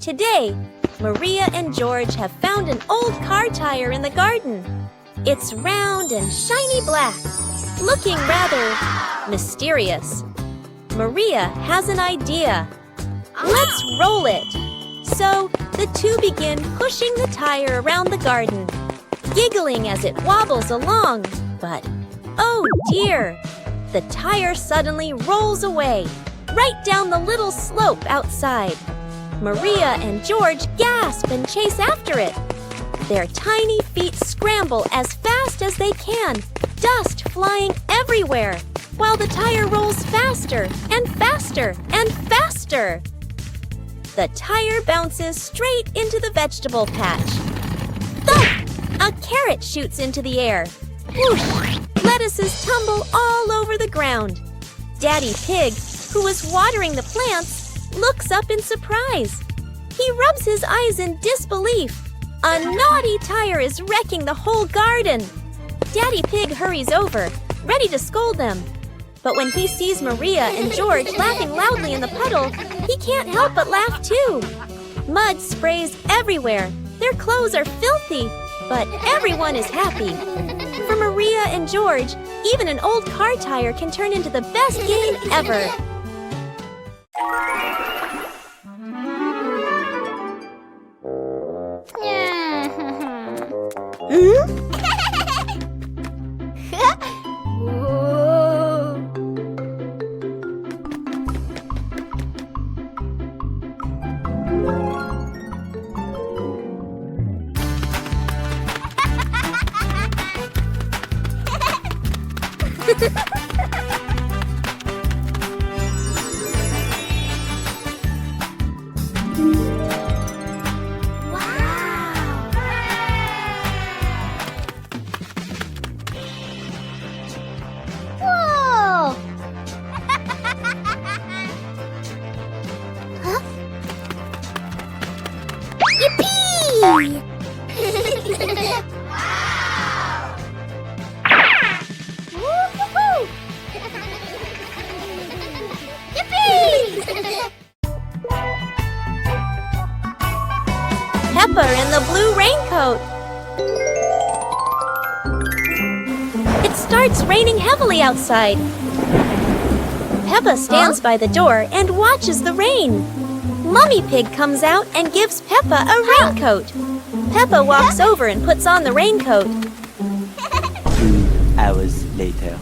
Today, Maria and George have found an old car tire in the garden. It's round and shiny black, looking rather mysterious. Maria has an idea. Let's roll it. So the two begin pushing the tire around the garden, giggling as it wobbles along. But, oh dear, the tire suddenly rolls away, right down the little slope outside. Maria and George gasp and chase after it. Their tiny feet scramble as fast as they can, dust flying everywhere, while the tire rolls faster and faster and faster. The tire bounces straight into the vegetable patch. Thump! A carrot shoots into the air. Whoosh! Lettuces tumble all over the ground. Daddy Pig, who was watering the plants, looks up in surprise. He rubs his eyes in disbelief. A naughty tire is wrecking the whole garden. Daddy Pig hurries over, ready to scold them. But when he sees Maria and George laughing loudly in the puddle, he can't help but laugh too. Mud sprays everywhere. Their clothes are filthy, but everyone is happy. For Maria and George, even an old car tire can turn into the best game ever. Peppa in the blue raincoat. It starts raining heavily outside. Peppa stands by the door and watches the rain. Mummy Pig comes out and gives Peppa a raincoat. Peppa walks over and puts on the raincoat. 2 hours later.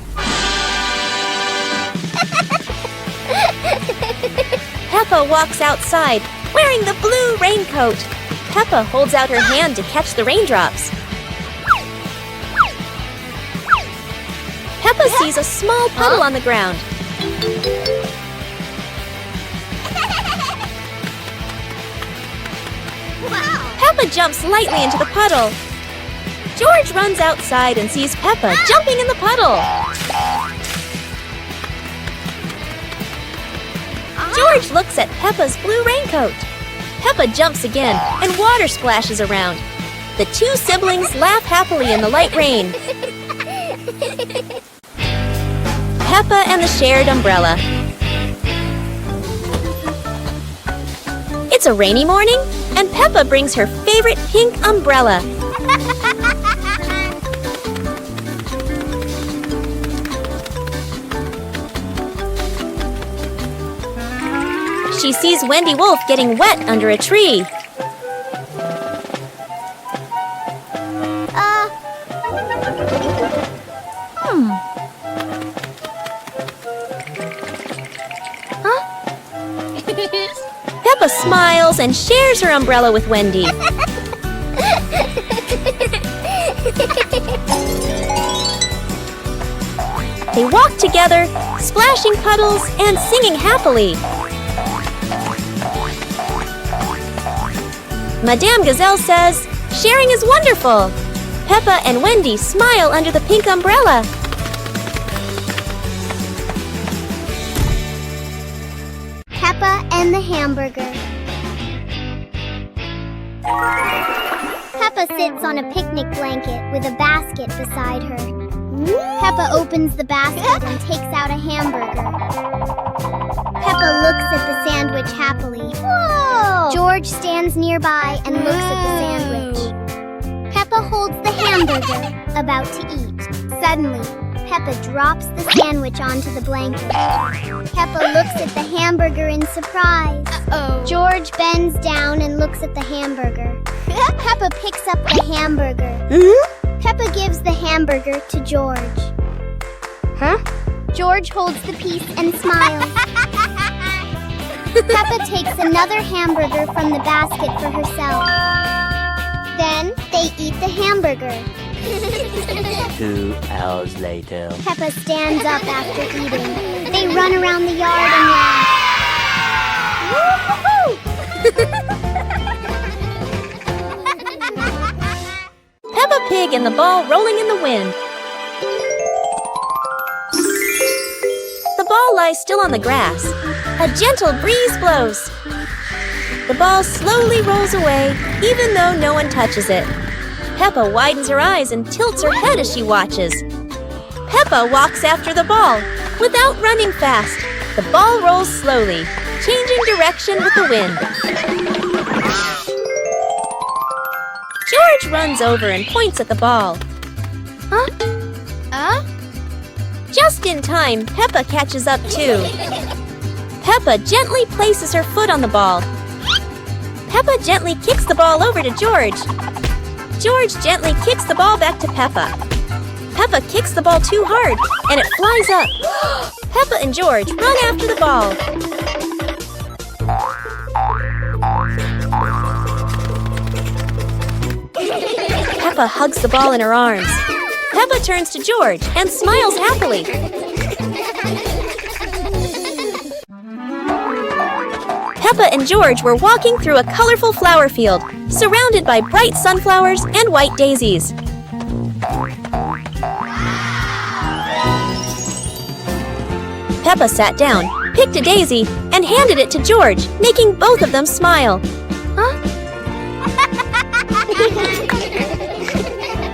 Peppa walks outside, wearing the blue raincoat. Peppa holds out her hand to catch the raindrops. Peppa sees a small puddle on the ground. Peppa jumps lightly into the puddle. George runs outside and sees Peppa jumping in the puddle. George looks at Peppa's blue raincoat. Peppa jumps again, and water splashes around. The two siblings laugh happily in the light rain. Peppa and the shared umbrella. It's a rainy morning, and Peppa brings her favorite pink umbrella. She sees Wendy Wolf getting wet under a tree. Peppa smiles and shares her umbrella with Wendy. They walk together, splashing puddles and singing happily. Madame Gazelle says, "Sharing is wonderful." Peppa and Wendy smile under the pink umbrella. Peppa and the hamburger. Peppa sits on a picnic blanket with a basket beside her. Peppa opens the basket and takes out a hamburger. Peppa looks at the sandwich happily. Whoa! George stands nearby and looks at the sandwich. Peppa holds the hamburger, about to eat. Suddenly, Peppa drops the sandwich onto the blanket. Peppa looks at the hamburger in surprise. Uh-oh. George bends down and looks at the hamburger. Peppa picks up the hamburger. Peppa gives the hamburger to George. Huh? George holds the piece and smiles. Peppa takes another hamburger from the basket for herself. Then they eat the hamburger. 2 hours later. Peppa stands up after eating. They run around the yard and laugh. Peppa Pig and the ball rolling in the wind. The ball lies still on the grass. A gentle breeze blows. The ball slowly rolls away, even though no one touches it. Peppa widens her eyes and tilts her head as she watches. Peppa walks after the ball. Without running fast, the ball rolls slowly, changing direction with the wind. George runs over and points at the ball. Just in time, Peppa catches up too. Peppa gently places her foot on the ball. Peppa gently kicks the ball over to George. George gently kicks the ball back to Peppa. Peppa kicks the ball too hard, and it flies up. Peppa and George run after the ball. Peppa hugs the ball in her arms. Peppa turns to George and smiles happily. Peppa and George were walking through a colorful flower field, surrounded by bright sunflowers and white daisies. Peppa sat down, picked a daisy, and handed it to George, making both of them smile.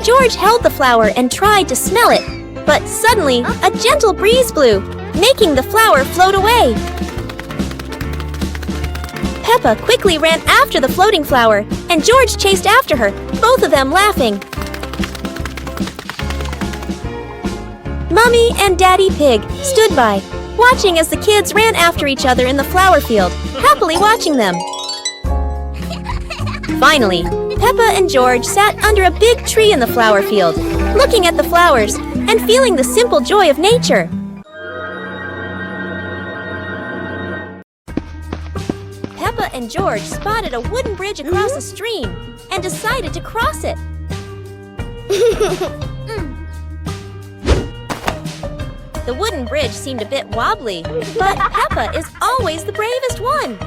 George held the flower and tried to smell it, but suddenly a gentle breeze blew, making the flower float away. Peppa quickly ran after the floating flower, and George chased after her, both of them laughing. Mummy and Daddy Pig stood by, watching as the kids ran after each other in the flower field, happily watching them. Finally, Peppa and George sat under a big tree in the flower field, looking at the flowers and feeling the simple joy of nature. Peppa and George spotted a wooden bridge across a stream and decided to cross it. The wooden bridge seemed a bit wobbly, but Peppa is always the bravest one.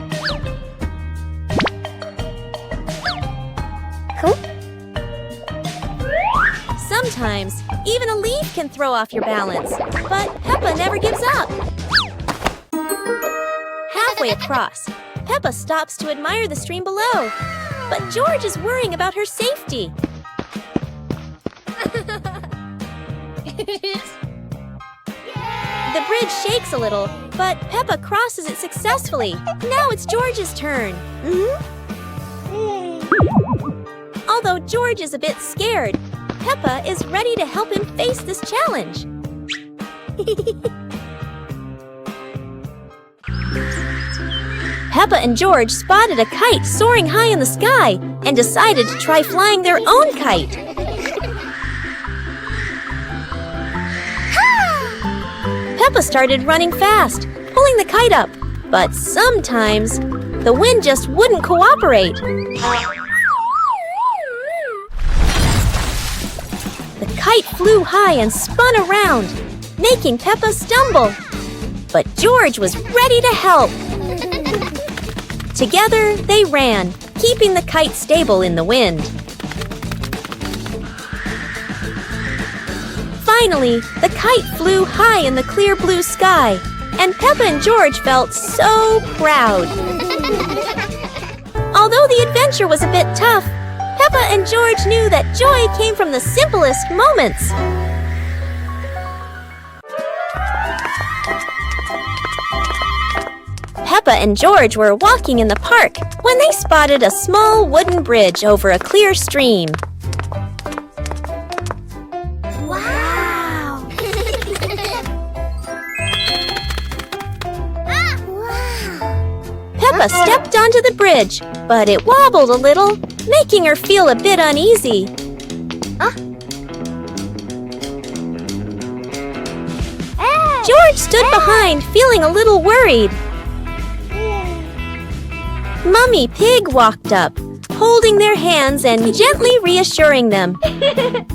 Sometimes, even a leaf can throw off your balance, but Peppa never gives up. Halfway across, Peppa stops to admire the stream below, but George is worrying about her safety. The bridge shakes a little, but Peppa crosses it successfully. Now it's George's turn. Although George is a bit scared, Peppa is ready to help him face this challenge. Peppa and George spotted a kite soaring high in the sky and decided to try flying their own kite. Peppa started running fast, pulling the kite up, but sometimes the wind just wouldn't cooperate. The kite flew high and spun around, making Peppa stumble. But George was ready to help. Together, they ran, keeping the kite stable in the wind. Finally, the kite flew high in the clear blue sky, and Peppa and George felt so proud. Although the adventure was a bit tough, Peppa and George knew that joy came from the simplest moments. Peppa and George were walking in the park when they spotted a small wooden bridge over a clear stream. Wow! Peppa stepped onto the bridge, but it wobbled a little, making her feel a bit uneasy. George stood behind, feeling a little worried. Mummy Pig walked up, holding their hands and gently reassuring them.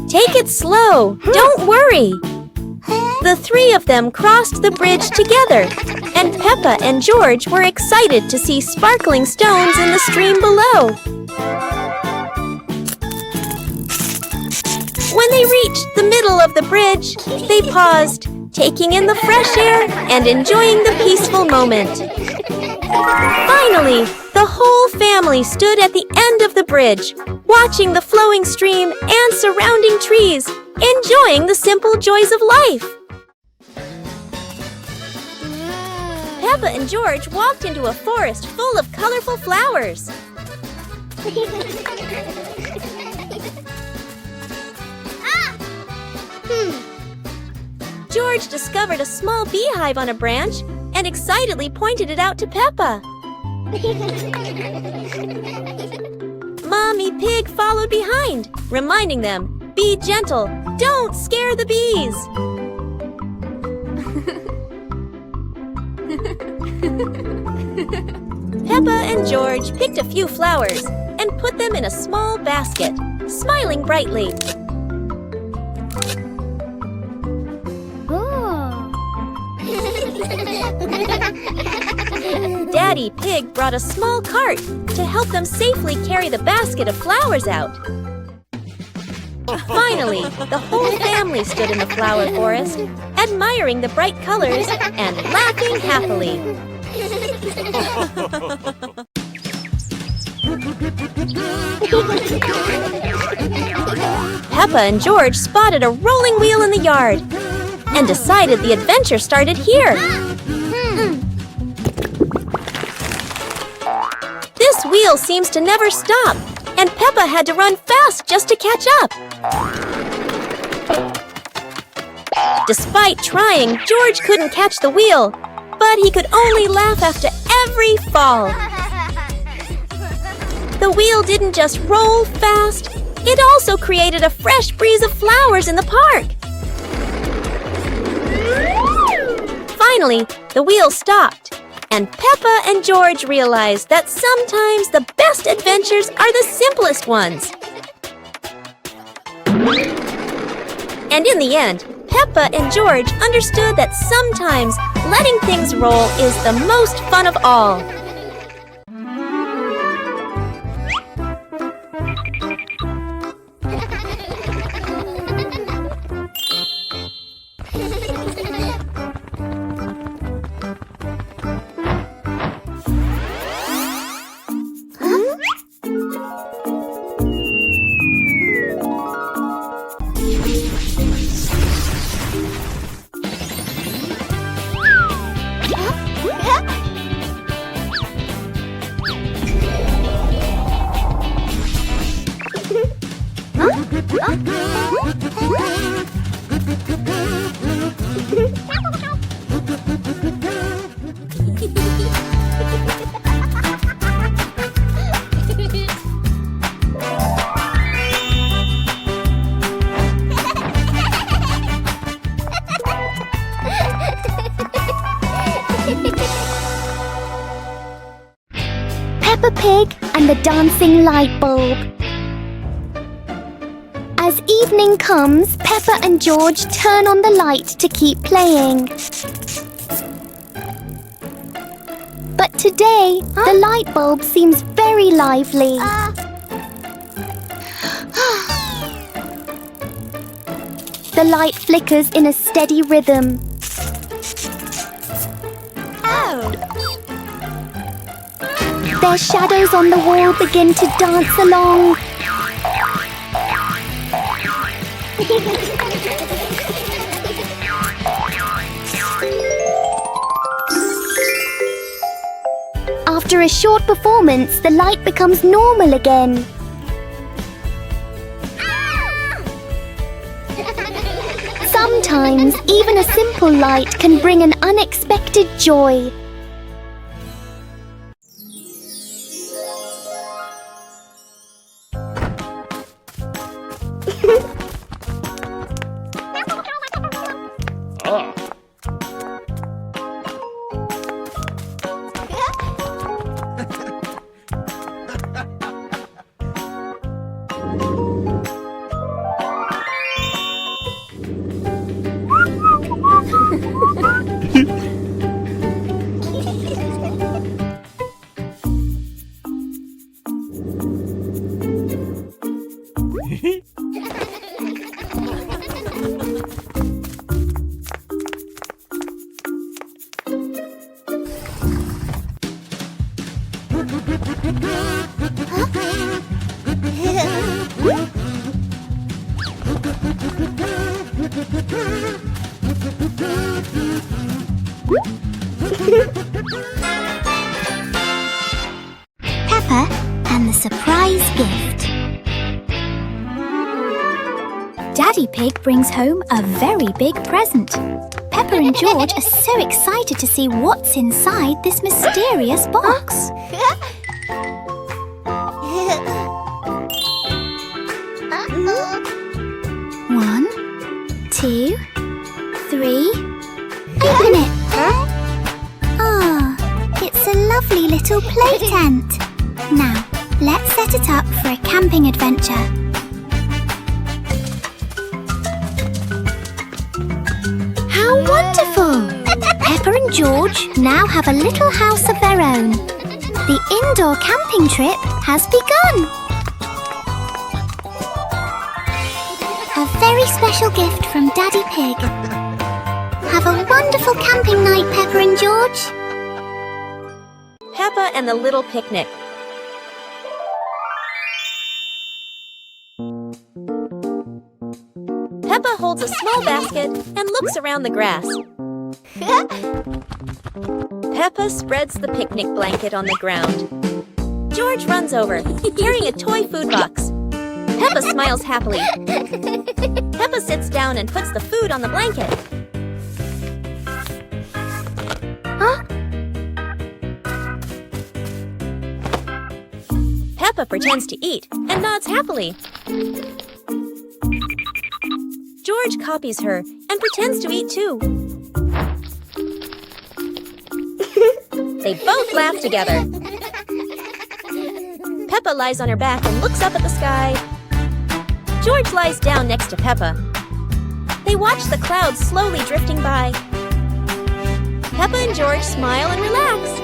Take it slow, don't worry. The three of them crossed the bridge together, and Peppa and George were excited to see sparkling stones in the stream below. When they reached the middle of the bridge, they paused, taking in the fresh air and enjoying the peaceful moment. Finally, the whole family stood at the end of the bridge, watching the flowing stream and surrounding trees, enjoying the simple joys of life. Peppa and George walked into a forest full of colorful flowers. George discovered a small beehive on a branch and excitedly pointed it out to Peppa. Mommy Pig followed behind, reminding them, "Be gentle, don't scare the bees." Peppa and George picked a few flowers and put them in a small basket, smiling brightly. Daddy Pig brought a small cart to help them safely carry the basket of flowers out. Finally, the whole family stood in the flower forest, admiring the bright colors and laughing happily. Peppa and George spotted a rolling wheel in the yard and decided the adventure started here. This wheel seems to never stop, and Peppa had to run fast just to catch up. Despite trying, George couldn't catch the wheel, but he could only laugh after every fall. The wheel didn't just roll fast, it also created a fresh breeze of flowers in the park. Finally, the wheel stopped, and Peppa and George realized that sometimes the best adventures are the simplest ones. And in the end, Peppa and George understood that sometimes letting things roll is the most fun of all. Peppa Pig and the dancing light bulb. As evening comes, Peppa and George turn on the light to keep playing. But today, the light bulb seems very lively. The light flickers in a steady rhythm. Their shadows on the wall begin to dance along. After a short performance, the light becomes normal again. Sometimes, even a simple light can bring an unexpected joy. Peppa and the surprise gift. Daddy Pig brings home a very big present. Peppa and George are so excited to see what's inside this mysterious box. One, two, three. Open it! Ah, it's a lovely little play tent. Now, let's set it up for a camping adventure. How wonderful! Peppa and George now have a little house of their own. The indoor camping trip has begun. A very special gift from Daddy Pig. Have a wonderful camping night, Peppa and George. Peppa and the Little Picnic. Peppa holds a small basket and looks around the grass. Peppa spreads the picnic blanket on the ground. George runs over, carrying a toy food box. Peppa smiles happily. Peppa sits down and puts the food on the blanket. Huh? Peppa pretends to eat and nods happily. George copies her and pretends to eat too. They both laugh together. Peppa lies on her back and looks up at the sky. George lies down next to Peppa. They watch the clouds slowly drifting by. Peppa and George smile and relax.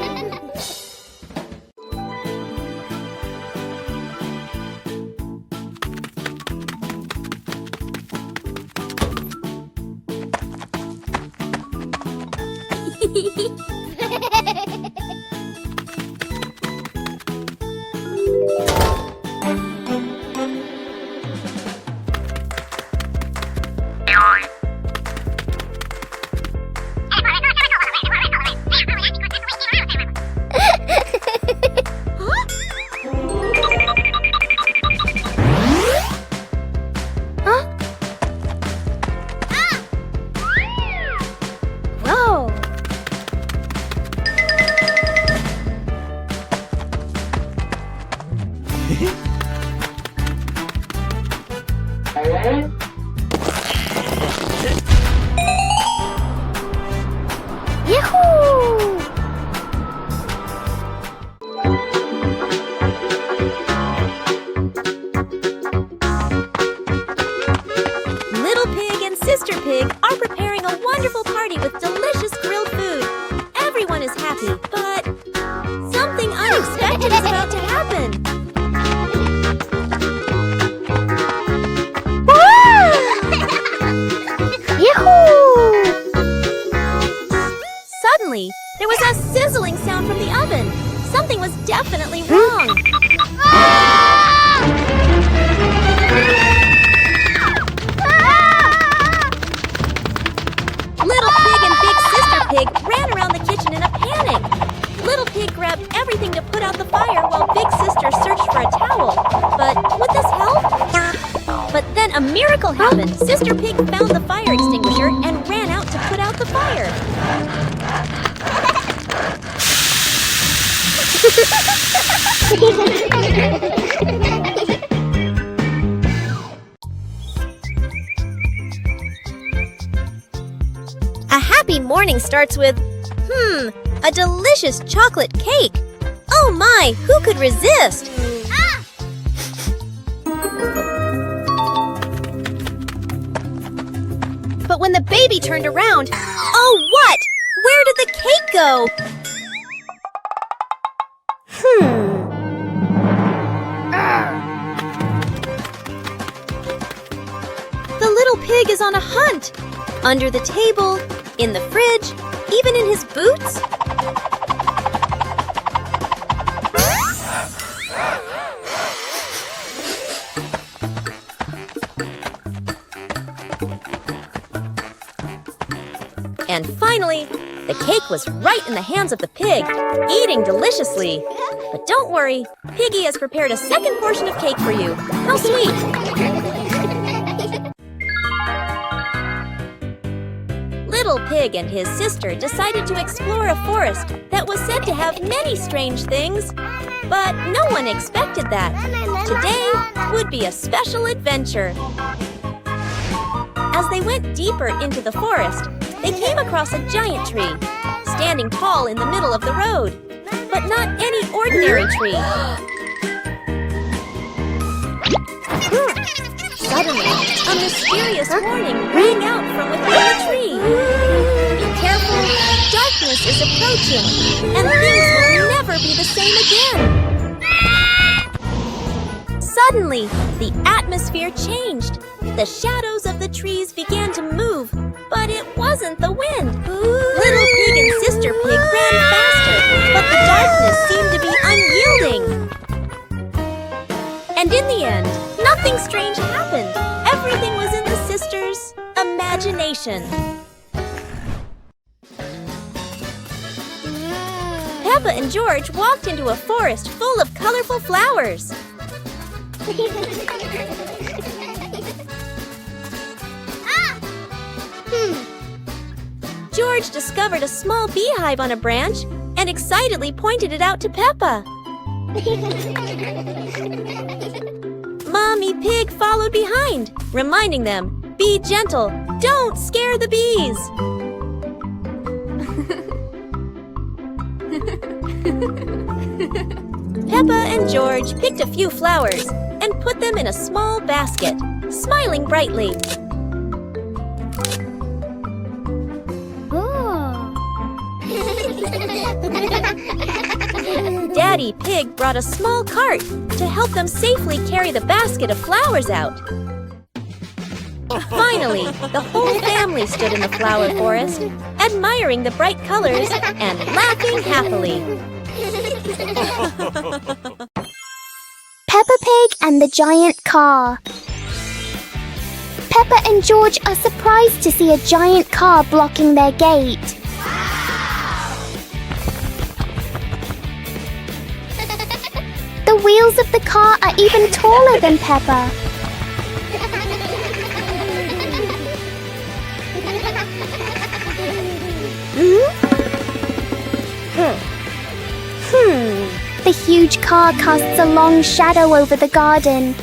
Yahoo! Little Pig and Sister Pig are preparing a wonderful party with delicious grilled food. Everyone is happy, but something unexpected is about to happen. Woo! miracle happened. Sister Pig found the fire extinguisher and ran out to put out the fire. A happy morning starts with, a delicious chocolate cake. Oh my, who could resist? But when the baby turned around, oh what? Where did the cake go? The little pig is on a hunt. Under the table, in the fridge, even in his boots. And finally, the cake was right in the hands of the pig, eating deliciously. But don't worry, Piggy has prepared a second portion of cake for you. How sweet! Little Pig and his sister decided to explore a forest that was said to have many strange things. But no one expected that. Today would be a special adventure. As they went deeper into the forest, they came across a giant tree, standing tall in the middle of the road. But not any ordinary tree. Suddenly, a mysterious warning rang out from within the tree. Be careful, darkness is approaching, and things will never be the same again. Suddenly, the atmosphere changed. The shadows of the trees began to move, but it wasn't the wind. Little Pig and Sister Pig ran faster, but the darkness seemed to be unyielding. And in the end, nothing strange happened. Everything was in the sisters' imagination. Peppa and George walked into a forest full of colorful flowers. George discovered a small beehive on a branch and excitedly pointed it out to Peppa. Mommy Pig followed behind, reminding them, be gentle, don't scare the bees. Peppa and George picked a few flowers and put them in a small basket, smiling brightly. Daddy Pig brought a small cart to help them safely carry the basket of flowers out. Finally, the whole family stood in the flower forest, admiring the bright colors and laughing happily. Peppa Pig and the Giant Car. Peppa and George are surprised to see a giant car blocking their gate. The wheels of the car are even taller than Peppa. The huge car casts a long shadow over the garden.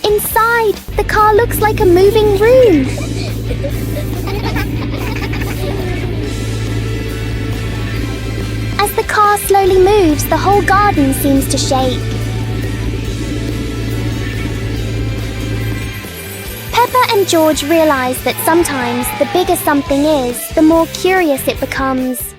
Inside, the car looks like a moving room. As the car slowly moves, the whole garden seems to shake. Peppa and George realize that sometimes the bigger something is, the more curious it becomes.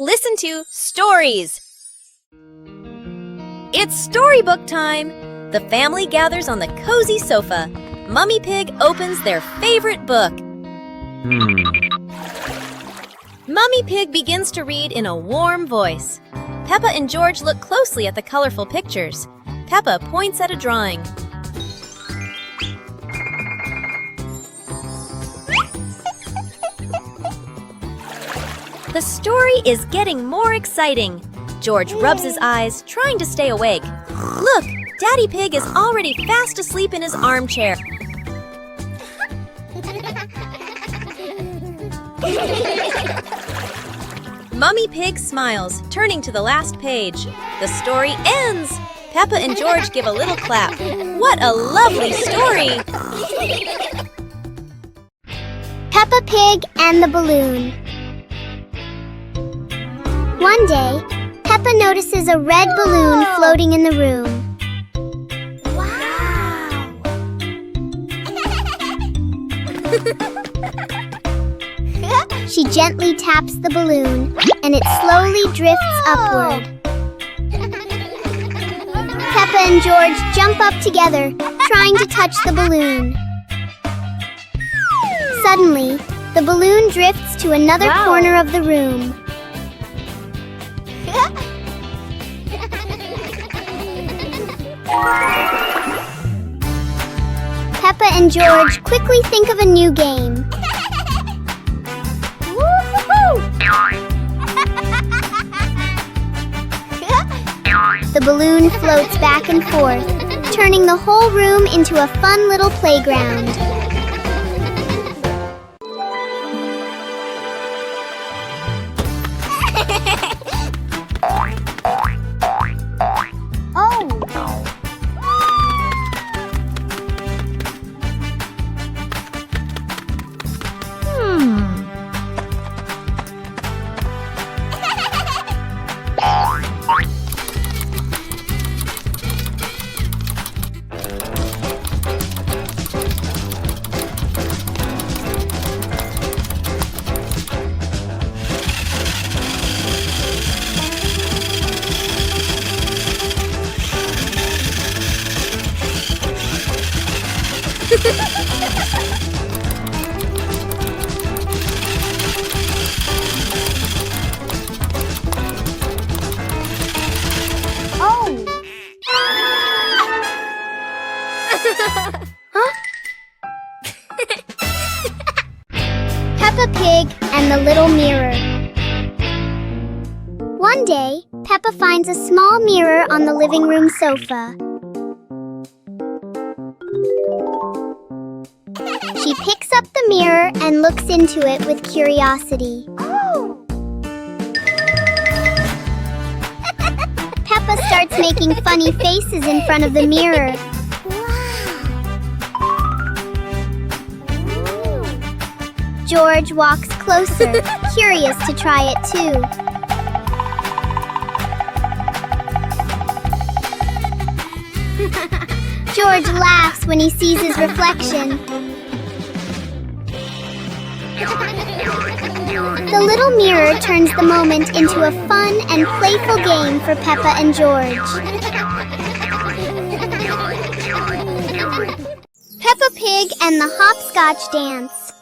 Listen to Stories. It's Storybook time. The family gathers on the cozy sofa. Mummy Pig opens their favorite book. Mummy Pig begins to read in a warm voice. Peppa and George look closely at the colorful pictures. Peppa points at a drawing. The story is getting more exciting. George rubs his eyes, trying to stay awake. Look, Daddy Pig is already fast asleep in his armchair. Mummy Pig smiles, turning to the last page. The story ends. Peppa and George give a little clap. What a lovely story! Peppa Pig and the Balloon. One day, Peppa notices a red balloon floating in the room. Wow! She gently taps the balloon, and it slowly drifts upward. Peppa and George jump up together, trying to touch the balloon. Suddenly, the balloon drifts to another corner of the room. Peppa and George quickly think of a new game. The balloon floats back and forth, turning the whole room into a fun little playground. Peppa Pig and the Little Mirror. One day, Peppa finds a small mirror on the living room sofa. She picks up the mirror and looks into it with curiosity. Peppa starts making funny faces in front of the mirror. George walks closer, curious to try it too. George laughs when he sees his reflection. The little mirror turns the moment into a fun and playful game for Peppa and George. Peppa Pig and the Hopscotch dance.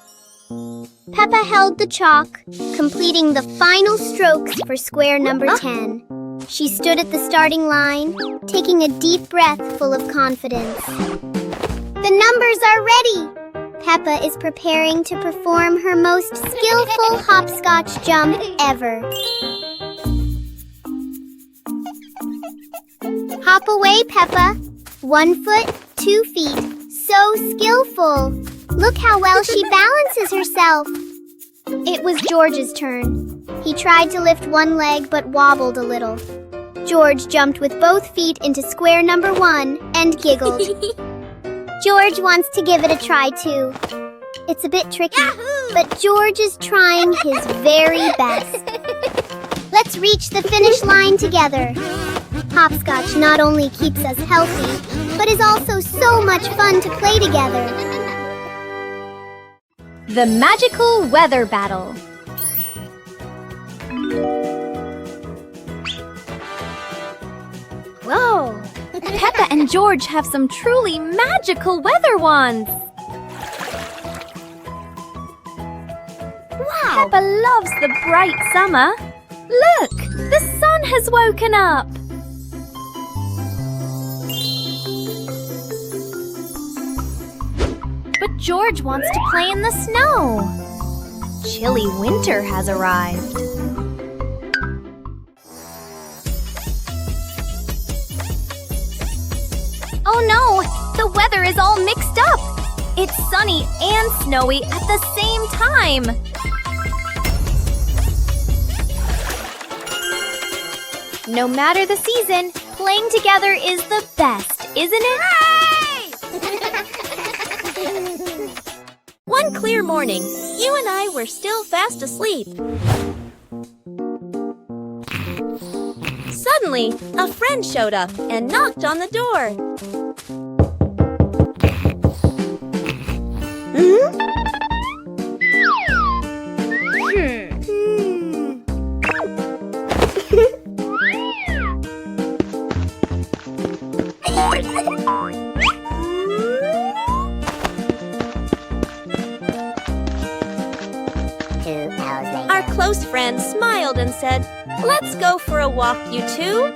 Peppa held the chalk, completing the final strokes for square number 10. She stood at the starting line, taking a deep breath full of confidence. The numbers are ready! Peppa is preparing to perform her most skillful hopscotch jump ever. hop away, Peppa. 1 foot, 2 feet. So skillful. Look how well she balances herself. It was George's turn. He tried to lift one leg but wobbled a little. George jumped with both feet into square number 1 and giggled. George wants to give it a try too. It's a bit tricky, but George is trying his very best. Let's reach the finish line together. Hopscotch not only keeps us healthy, but is also so much fun to play together. The Magical Weather Battle. Whoa! Peppa and George have some truly magical weather wands. Wow! Peppa loves the bright summer. Look! The sun has woken up! But George wants to play in the snow. Chilly winter has arrived. Oh no! The weather is all mixed up! It's sunny and snowy at the same time! No matter the season, playing together is the best, isn't it? One clear morning, you and I were still fast asleep. Suddenly, a friend showed up and knocked on the door. Our close friend smiled and said, "Let's go for a walk, you two."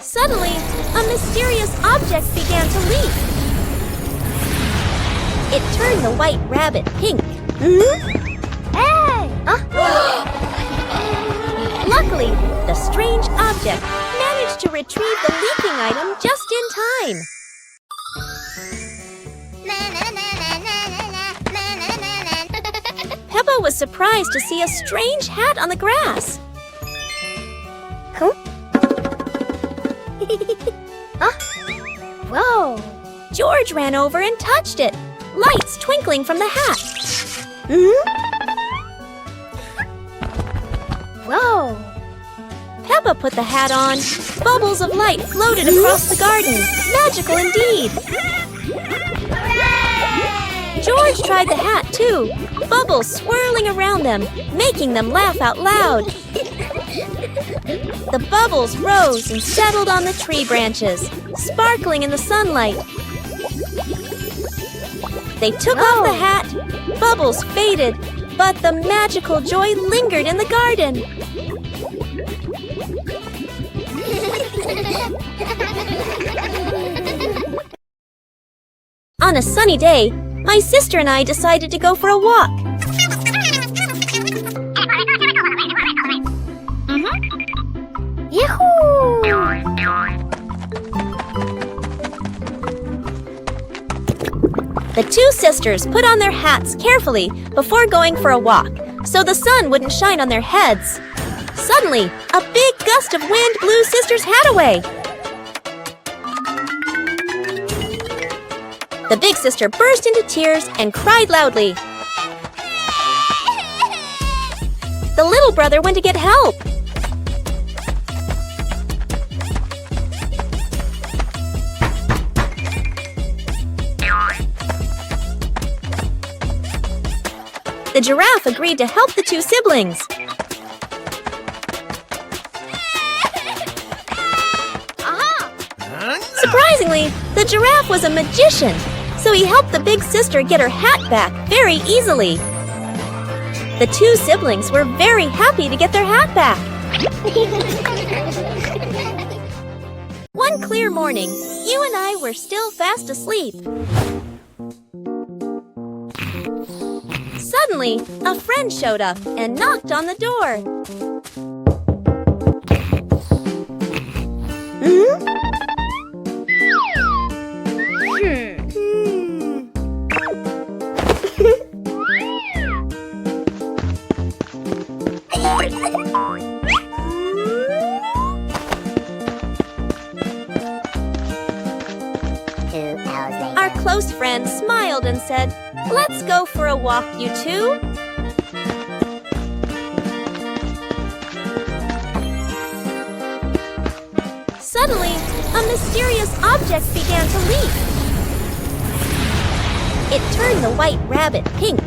Suddenly, a mysterious object began to leap. It turned the white rabbit pink. Hey! Luckily, the strange object managed to retrieve the leaking item just in time. Peppa was surprised to see a strange hat on the grass. Whoa! George ran over and touched it, lights twinkling from the hat. Whoa! Peppa put the hat on. Bubbles of light floated across the garden. Magical indeed. George tried the hat too, bubbles swirling around them, making them laugh out loud. The bubbles rose and settled on the tree branches, sparkling in the sunlight. They took off the hat, bubbles faded, but the magical joy lingered in the garden. On a sunny day, my sister and I decided to go for a walk. Yahoo! The two sisters put on their hats carefully before going for a walk, so the sun wouldn't shine on their heads. Suddenly, a big gust of wind blew Sister's hat away. The big sister burst into tears and cried loudly. The little brother went to get help. The giraffe agreed to help the two siblings. Surprisingly, the giraffe was a magician, so he helped the big sister get her hat back very easily. The two siblings were very happy to get their hat back. One clear morning, you and I were still fast asleep. Suddenly, a friend showed up and knocked on the door. Our close friend smiled and said, "Let's go for a walk, you two." Suddenly, a mysterious object began to leak. It turned the white rabbit pink.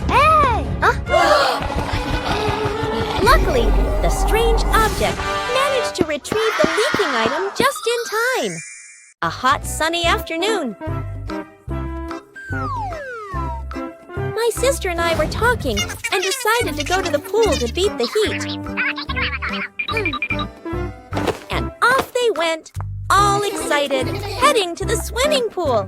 Hey! Luckily, the strange object managed to retrieve the leaking item just in time. A hot, sunny afternoon. My sister and I were talking and decided to go to the pool to beat the heat. And off they went, all excited, heading to the swimming pool.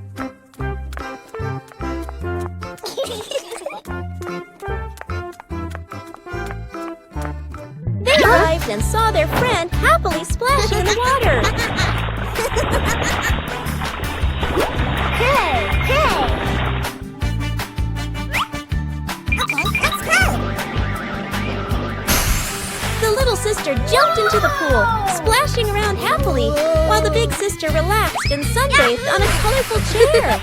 They arrived and saw their friend happily splashing in the water. Hey! Hey! Okay, let's go! The little sister jumped into the pool, splashing around happily, while the big sister relaxed and sunbathed on a colorful chair.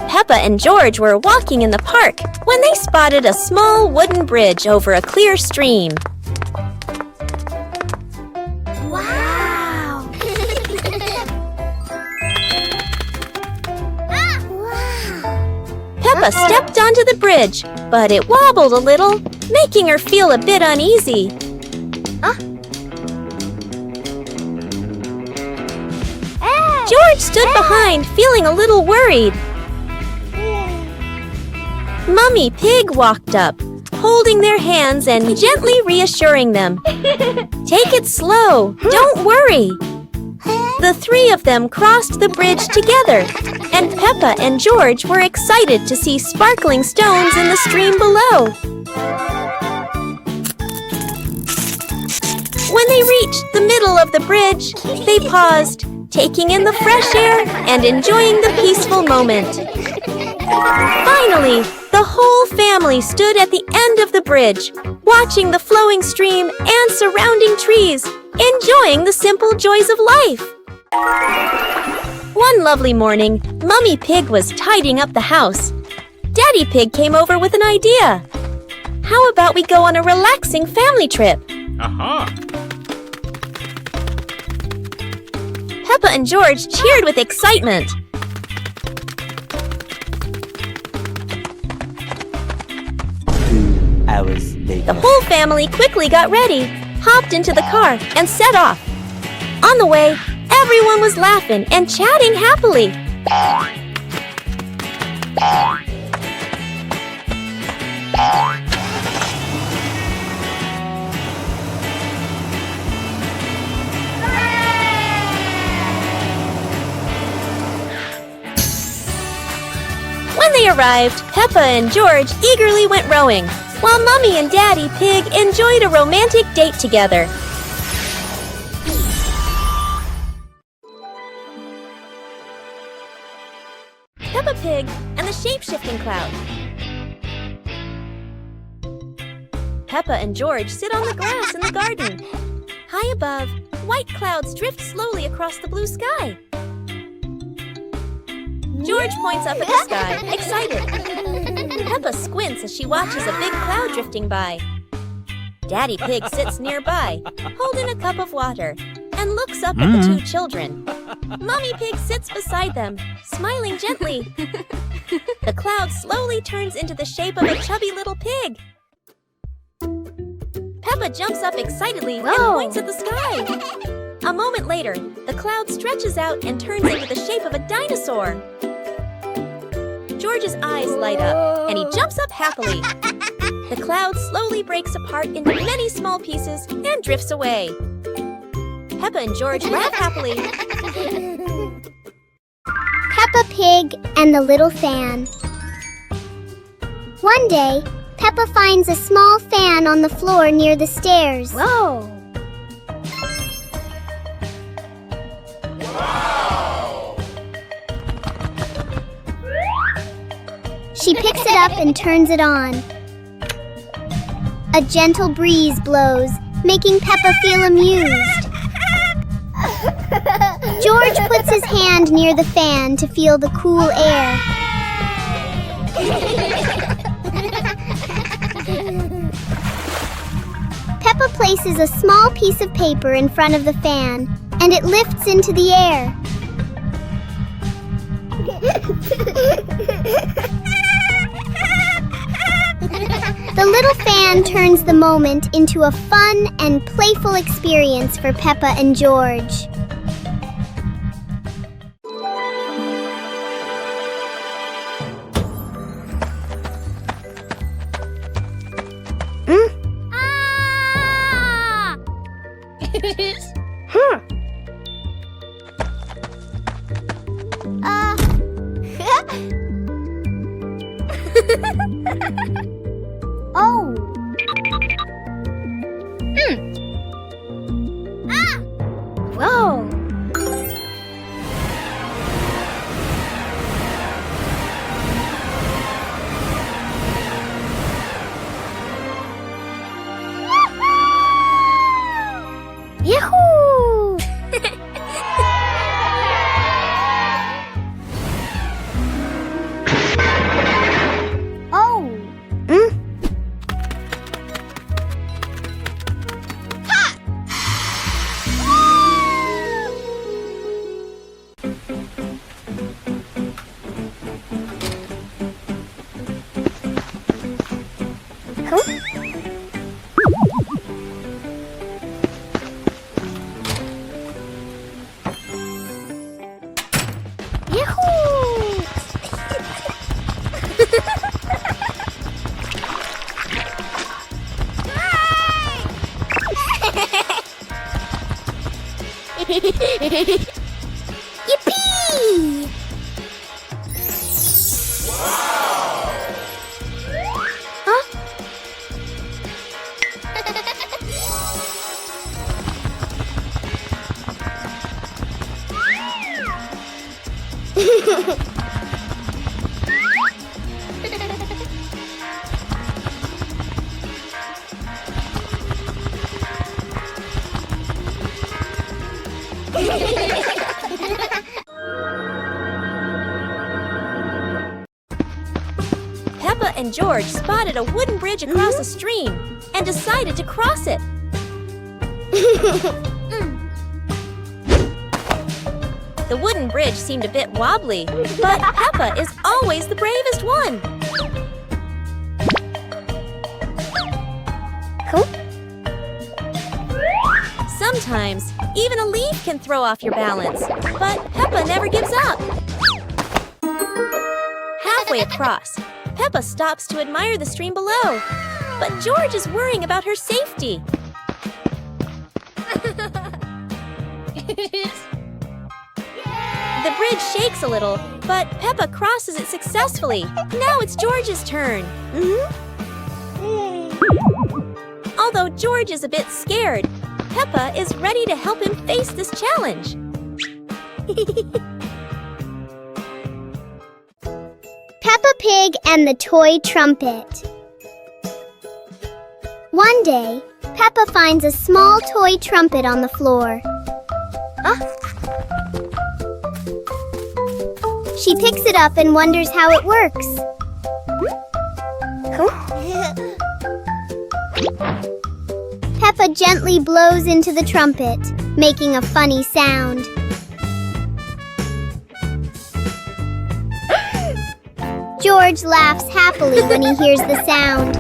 Peppa and George were walking in the park when they spotted a small wooden bridge over a clear stream. Wow! Peppa stepped onto the bridge, but it wobbled a little, making her feel a bit uneasy. George stood behind, feeling a little worried. Mummy Pig walked up, holding their hands and gently reassuring them. "Take it slow, don't worry." The three of them crossed the bridge together, and Peppa and George were excited to see sparkling stones in the stream below. When they reached the middle of the bridge, they paused, taking in the fresh air and enjoying the peaceful moment. Finally, the whole family stood at the end of the bridge, watching the flowing stream and surrounding trees, enjoying the simple joys of life. One lovely morning, Mummy Pig was tidying up the house. Daddy Pig came over with an idea. How about we go on a relaxing family trip? Peppa and George cheered with excitement. 2 hours later. The whole family quickly got ready, hopped into the car, and set off. On the way, everyone was laughing and chatting happily. When they arrived, Peppa and George eagerly went rowing, while Mummy and Daddy Pig enjoyed a romantic date together. Peppa Pig and the Shape-Shifting Cloud. Peppa and George sit on the grass in the garden. High above, white clouds drift slowly across the blue sky. George points up at the sky, excited. Peppa squints as she watches a big cloud drifting by. Daddy Pig sits nearby, holding a cup of water, and looks up at the two children. Mummy Pig sits beside them, smiling gently. The cloud slowly turns into the shape of a chubby little pig. Peppa jumps up excitedly and points at the sky. A moment later, the cloud stretches out and turns into the shape of a dinosaur. George's eyes light up, and he jumps up happily. The cloud slowly breaks apart into many small pieces and drifts away. Peppa and George laugh happily. Peppa Pig and the Little Fan. One day, Peppa finds a small fan on the floor near the stairs. Whoa! She picks it up and turns it on. A gentle breeze blows, making Peppa feel amused. George puts his hand near the fan to feel the cool air. Peppa places a small piece of paper in front of the fan, and it lifts into the air. The little fan turns the moment into a fun and playful experience for Peppa and George. Oh. Whoa! Yahoo! Oh. Yippee! Huh? Peppa and George spotted a wooden bridge across a stream and decided to cross it. The wooden bridge seemed a bit wobbly, but Peppa is always the bravest one. Sometimes, even a leaf can throw off your balance, but Peppa never gives up. Halfway across, Peppa stops to admire the stream below, but George is worrying about her safety. The bridge shakes a little, but Peppa crosses it successfully. Now it's George's turn. Although George is a bit scared, Peppa is ready to help him face this challenge. Peppa Pig and the Toy Trumpet. One day, Peppa finds a small toy trumpet on the floor. She picks it up and wonders how it works. Peppa gently blows into the trumpet, making a funny sound. George laughs happily when he hears the sound.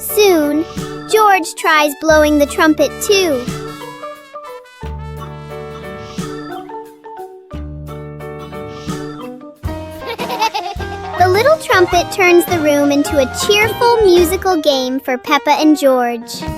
Soon, George tries blowing the trumpet too. little trumpet turns the room into a cheerful musical game for Peppa and George.